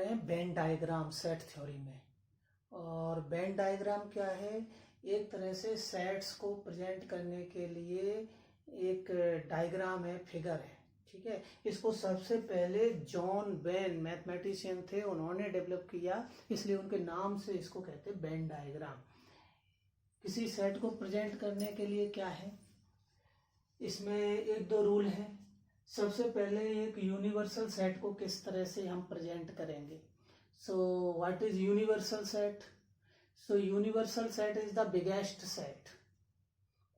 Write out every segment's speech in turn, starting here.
रहे हैं Venn diagram set theory में। और वेन डायग्राम क्या है? एक तरह से सेट्स को प्रेजेंट करने के लिए एक डायग्राम है, फिगर है, ठीक है। इसको सबसे पहले जॉन वेन मैथमेटिशियन थे, उन्होंने डेवलप किया, इसलिए उनके नाम से इसको कहते हैं वेन डायग्राम। किसी सेट को प्रेजेंट करने के लिए क्या है, इसमें एक दो रूल है। सबसे पहले एक यूनिवर्सल सेट को किस तरह से हम प्रेजेंट करेंगे। So what is universal set? So universal set is the biggest set.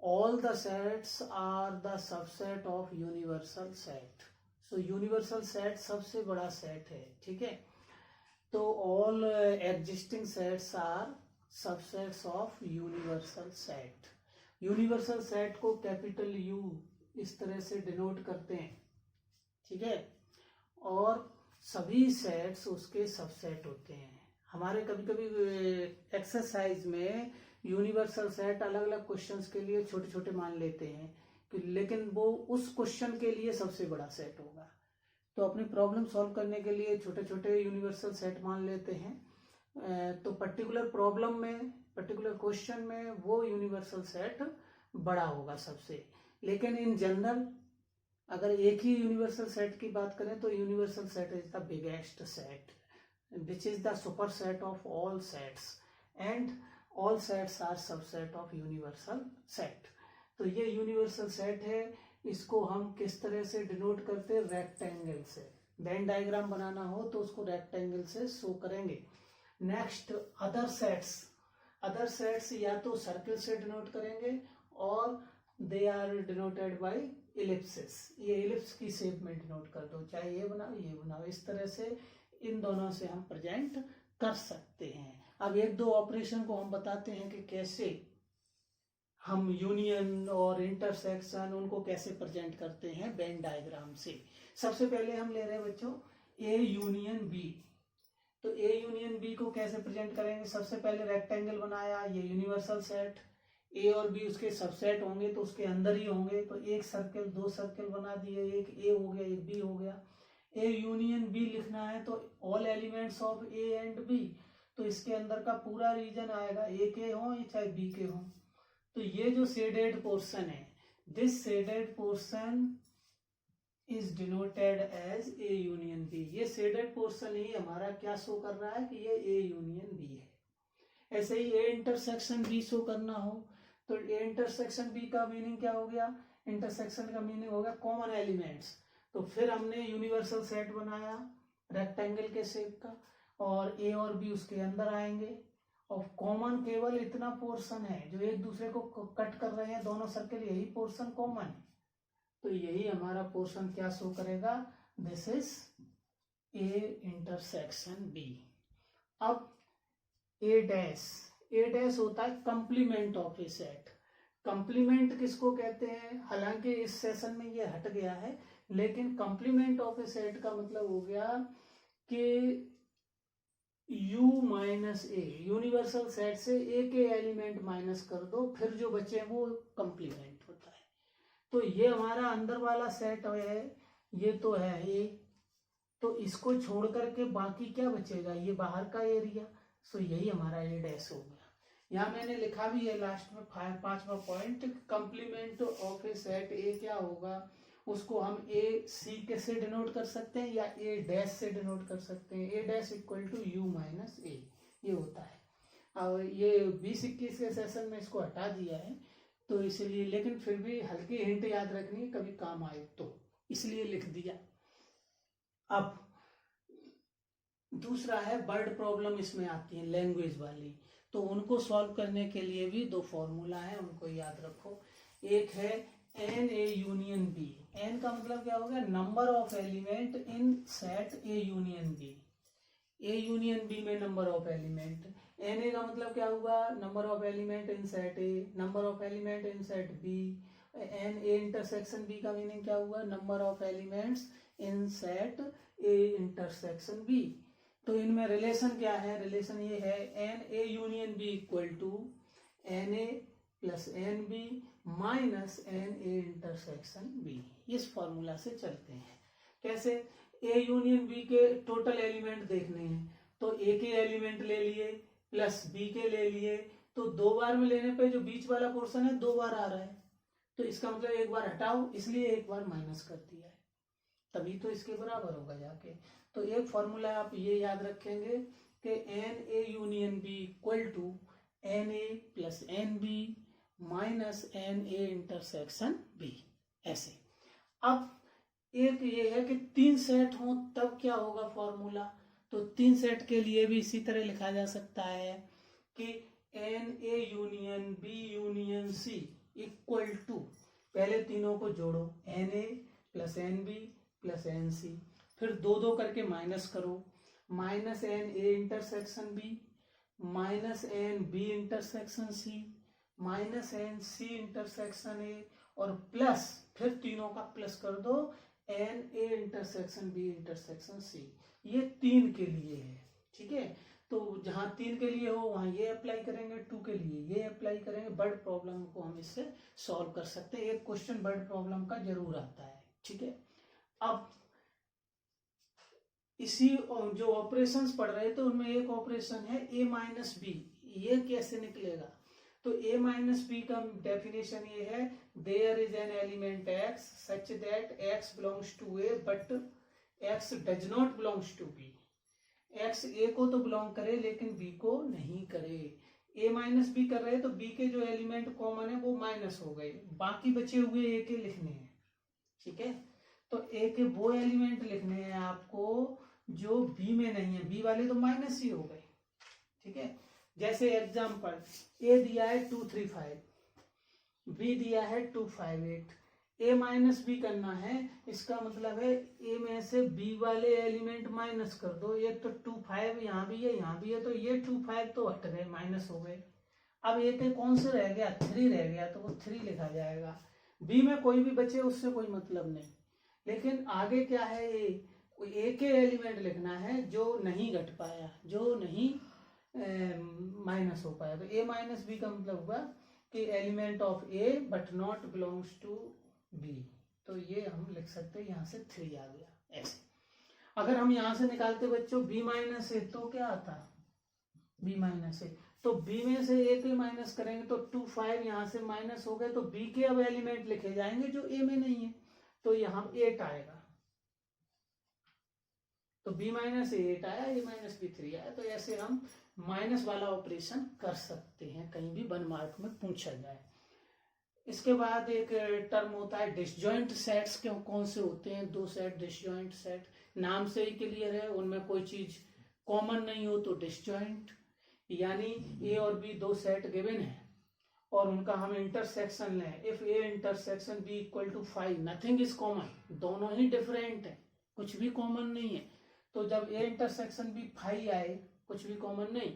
All the sets are the subset of universal set. So universal set सबसे बड़ा सेट है, ठीक है। तो all existing sets are subsets of universal set. Universal set को capital U इस तरह से डिनोट करते हैं, ठीक है। और सभी सेट्स उसके सबसेट होते हैं। हमारे कभी कभी एक्सरसाइज में यूनिवर्सल सेट अलग अलग क्वेश्चंस के लिए छोटे छोटे मान लेते हैं, लेकिन वो उस क्वेश्चन के लिए सबसे बड़ा सेट होगा। तो अपनी प्रॉब्लम सॉल्व करने के लिए छोटे छोटे यूनिवर्सल सेट मान लेते हैं। तो पर्टिकुलर प्रॉब्लम में, पर्टिकुलर क्वेश्चन में वो यूनिवर्सल सेट बड़ा होगा सबसे। लेकिन इन जनरल अगर एक ही यूनिवर्सल सेट की बात करें तो universal set is the biggest set which is the super set of all sets and all sets are subset of universal set. तो ये यूनिवर्सल सेट है। इसको हम किस तरह से डिनोट करते हैं? रेक्टेंगल से। वेन डायग्राम बनाना हो तो उसको रेक्टेंगल से शो करेंगे। Next other sets. Other sets या तो सर्किल से डिनोट करेंगे और they are denoted by ellipsis. ये इलिप्स की शेप में डिनोट कर दो, चाहे ये बनाओ ये बनाओ, इस तरह से इन दोनों से हम प्रेजेंट कर सकते हैं। अब एक दो ऑपरेशन को हम बताते हैं कि कैसे हम यूनियन और इंटरसेक्शन उनको कैसे प्रेजेंट करते हैं वेन डायग्राम से। सबसे पहले हम ले रहे हैं बच्चों ए यूनियन बी। तो ए यूनियन बी को कैसे प्रेजेंट करेंगे? सबसे पहले रेक्टेंगल बनाया, ये यूनिवर्सल सेट, ए और बी उसके सबसेट होंगे तो उसके अंदर ही होंगे। तो एक सर्कल, दो सर्कल बना दिए, एक ए हो गया एक बी हो गया। ए यूनियन बी लिखना है तो all elements of A and B, तो इसके अंदर का पूरा रीजन आएगा, ए के हो चाहे बी के हो। तो ये जो शेडेड पोर्शन है, this shaded portion is denoted as A union B. ये शेडेड पोर्शन ही हमारा क्या शो कर रहा है कि ये ए यूनियन बी है। ऐसे ही ए इंटरसेक्शन बी शो करना हो तो ए इंटरसेक्शन बी का मीनिंग क्या हो गया? इंटरसेक्शन का मीनिंग हो गया कॉमन एलिमेंट्स। तो फिर हमने यूनिवर्सल सेट बनाया रेक्टेंगल के शेप का, और ए और बी उसके अंदर आएंगे। और कॉमन केवल इतना पोर्शन है जो एक दूसरे को कट कर रहे हैं, दोनों सर्कल, यही पोर्शन कॉमन है। तो यही हमारा पोर्शन क्या शो करेगा? This is A intersection B. अब ए डैश, ए डैश होता है complement of a set. Complement किसको कहते हैं? हालांकि इस सेशन में ये हट गया है, लेकिन कंप्लीमेंट ऑफ ए सेट का मतलब हो गया कि u माइनस ए, यूनिवर्सल सेट से ए के एलिमेंट माइनस कर दो, फिर जो बचे वो कंप्लीमेंट होता है। तो ये हमारा अंदर वाला सेट है, ये तो है ए, तो इसको छोड़ करके बाकी क्या बचेगा? ये बाहर का एरिया। सो यही हमारा ए डैश हो गया। यहाँ मैंने लिखा भी है लास्ट में 5वां point, complement of a set A क्या होगा, उसको हम ए सी के से डिनोट कर सकते हैं या ए डैश से डिनोट कर सकते हैं। A dash equal to U minus A, ये होता है। अब ये 20-21 के सेशन में इसको हटा दिया है तो इसलिए, लेकिन फिर भी हल्की हिंट याद रखनी, कभी काम आए तो, इसलिए लिख दिया। अब दूसरा है वर्ड प्रॉब्लम, इसमें आती है लैंग्वेज वाली, तो उनको सॉल्व करने के लिए भी दो फॉर्मूला है, उनको याद रखो। एक है n A union B. N का मतलब क्या होगा? Number of element in set A union B. A union B में number of element. N A का मतलब क्या हुआ? Number of element in set A, number of element in set B. N A intersection B का meaning क्या हुआ? Number of elements in set A intersection B. तो इनमें रिलेशन क्या है? रिलेशन ये है n A union B equal to n A plus n B minus n A intersection B. इस फॉर्मूला से चलते हैं। कैसे? ए यूनियन बी के टोटल एलिमेंट देखने हैं, तो ए के एलिमेंट ले लिए प्लस बी के ले लिए, तो 2 बार में लेने पे जो बीच वाला पोर्शन है 2 बार आ रहा है, तो इसका मतलब एक बार हटाओ, इसलिए एक बार माइनस कर दिया है, तभी तो इसके बराबर होगा जाके। तो एक फॉर्मूला आप ये याद रखेंगे कि n A union B equal to n A plus n B minus n A intersection B, ऐसे। अब एक ये है कि 3 सेट हो तब क्या होगा फॉर्मूला, तो 3 सेट के लिए भी इसी तरह लिखा जा सकता है कि n A union B union C equal to, पहले तीनों को जोड़ो, n A plus n B plus n C, फिर 2 करके माइनस करो, minus n A intersection B minus n B intersection C minus n C intersection A, और plus फिर तीनों का प्लस कर दो n A intersection B intersection C. ये 3 के लिए है, ठीक है। तो जहां 3 के लिए हो वहां ये अप्लाई करेंगे, 2 के लिए ये अप्लाई करेंगे। वर्ड प्रॉब्लम को हम इससे सॉल्व कर सकते हैं, एक क्वेश्चन वर्ड प्रॉब्लम का जरूर आता है, ठीक है। अब इसी जो ऑपरेशंस पढ़ रहे थे उनमें एक ऑपरेशन है ए माइनस बी, ये कैसे निकलेगा, तो ए माइनस बी का डेफिनेशन ये है, there is an element x such that x belongs to A but x does not belongs to B, x A को तो बिलोंग करे लेकिन बी को नहीं करे। ए माइनस बी कर रहे हैं तो बी के जो एलिमेंट कॉमन है वो माइनस हो गए, बाकी बचे हुए ए के लिखने हैं, ठीक है। तो ए के वो एलिमेंट लिखने हैं आपको जो बी में नहीं है, बी वाले तो माइनस ही हो गए, ठीक है। जैसे एग्जांपल ए दिया है 235, बी दिया है 258, ए माइनस बी करना है, इसका मतलब है ए में से बी वाले एलिमेंट माइनस कर दो, ये तो 25 यहाँ भी है यहाँ भी है, तो ये 25 तो हट गए, माइनस हो गए। अब ए के कौन से रह गया, 3 रह गया, तो वो 3 लिखा जाएगा। बी में कोई भी बचे उससे कोई मतलब नहीं, लेकिन आगे क्या है, ए के एलिमेंट लिखना है जो नहीं घट पाया, जो नहीं माइनस हो पाया, तो ए माइनस बी का मतलब हुआ कि element of A but not belongs to B, तो ये हम लिख सकते हैं, यहाँ से 3 आ गया ऐसे। अगर हम यहाँ से निकालते बच्चों बी माइनस ए तो क्या आता, बी माइनस ए, तो बी में से ए के माइनस करेंगे तो 25 यहाँ से माइनस हो गए, तो बी के अब एलिमेंट लिखे जाएंगे जो ए में नहीं है, तो यहाँ 8 आएगा, तो b माइनस 8 आया, ए माइनस बी 3 आया। तो ऐसे हम माइनस वाला ऑपरेशन कर सकते हैं, कहीं भी 1 मार्क में पूछा जाए। इसके बाद एक टर्म होता है डिसजॉइंट सेट्स, क्यों कौन से होते हैं, 2 सेट डिसजॉइंट सेट, नाम से ही क्लियर है, उनमें कोई चीज कॉमन नहीं हो तो डिसजॉइंट, यानी ए और बी 2 सेट गिवन है और उनका हम इंटरसेक्शन लें, if A intersection B equal to 5 nothing is common, दोनों ही डिफरेंट है, कुछ भी कॉमन नहीं है, तो जब ए इंटरसेक्शन बी 5 आए, कुछ भी कॉमन नहीं,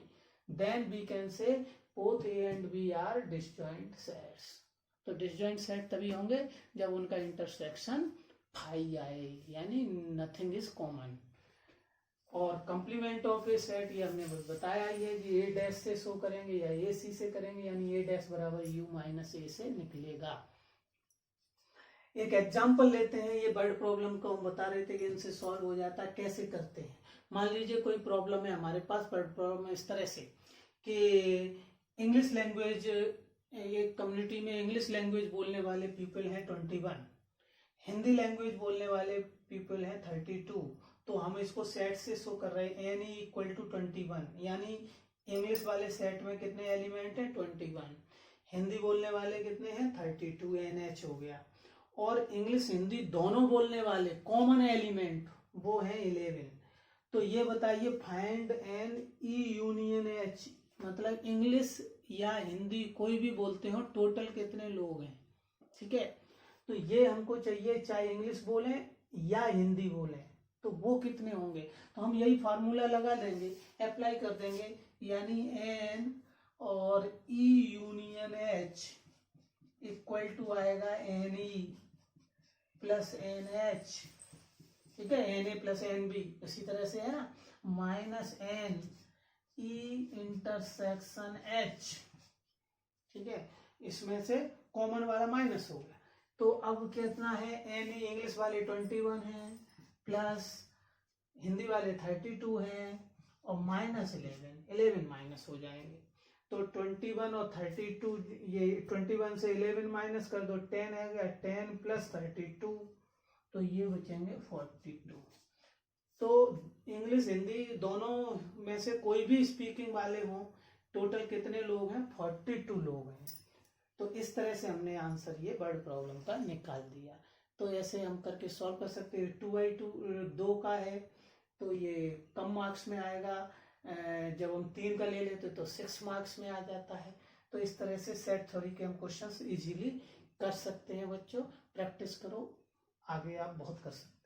then we can say both A and B are disjoint sets. तो डिसजॉइंट सेट तभी होंगे जब उनका इंटरसेक्शन 5 आए, यानी नथिंग इज कॉमन। और कंप्लीमेंट ऑफ ए सेट ये हमने बताया ही है कि ए डैश से शो करेंगे या ए सी से करेंगे, यानी ए डैश बराबर यू माइनस ए से निकलेगा। एक एग्जाम्पल लेते हैं, ये वर्ड प्रॉब्लम को हम बता रहे थे कि इनसे सॉल्व हो जाता है, कैसे करते हैं। मान लीजिए कोई प्रॉब्लम है हमारे पास, वर्ड प्रॉब्लम है इस तरह से कि इंग्लिश लैंग्वेज, एक कम्युनिटी में इंग्लिश लैंग्वेज बोलने वाले पीपल हैं 21, हिंदी लैंग्वेज बोलने वाले पीपल हैं 32, तो हम इसको सेट से शो कर रहे हैं एन इक्वल टू 21, यानी इंग्लिश वाले सेट में कितने एलिमेंट हैं 21, हिंदी बोलने वाले कितने हैं 32, एन एच हो गया, और इंग्लिश हिंदी दोनों बोलने वाले कॉमन एलिमेंट वो है 11। तो ये बताइए find n E union H, मतलब इंग्लिश या हिंदी कोई भी बोलते हो टोटल कितने लोग हैं, ठीक है। तो ये हमको चाहिए, चाहे इंग्लिश बोले या हिंदी बोले तो वो कितने होंगे, तो हम यही फार्मूला लगा देंगे, अप्लाई कर देंगे, यानी एन और E union H equal to आएगा n E plus n H, ठीक है, n A plus n B, इसी तरह से है ना, minus n E intersection H, ठीक है, इसमें से कॉमन वाला माइनस हो गया। तो अब कितना है, एन ई इंग्लिश वाले 21 है प्लस हिंदी वाले 32 हैं और -11 माइनस हो जाएंगे, तो 21 और 32, ये 21 से 11 माइनस कर दो, 10 आ गया, 10 + 32, तो ये बचेंगे 42। तो इंग्लिश हिंदी दोनों में से कोई भी स्पीकिंग वाले हों, टोटल कितने लोग हैं? 42 लोग हैं। तो इस तरह से हमने आंसर ये वर्ड प्रॉब्लम का निकाल दिया। तो ऐसे हम करके सॉल्व कर सकते हैं। 2/2 2 का है तो ये कम मार्क्स में आएगा, जब हम 3 का ले लेते तो 6 मार्क्स में आ जाता है। तो इस तरह से सेट थ्योरी के हम क्वेश्चंस इजीली कर सकते हैं बच्चों। प्रैक्टिस करो, आगे आप बहुत कर सकते हैं।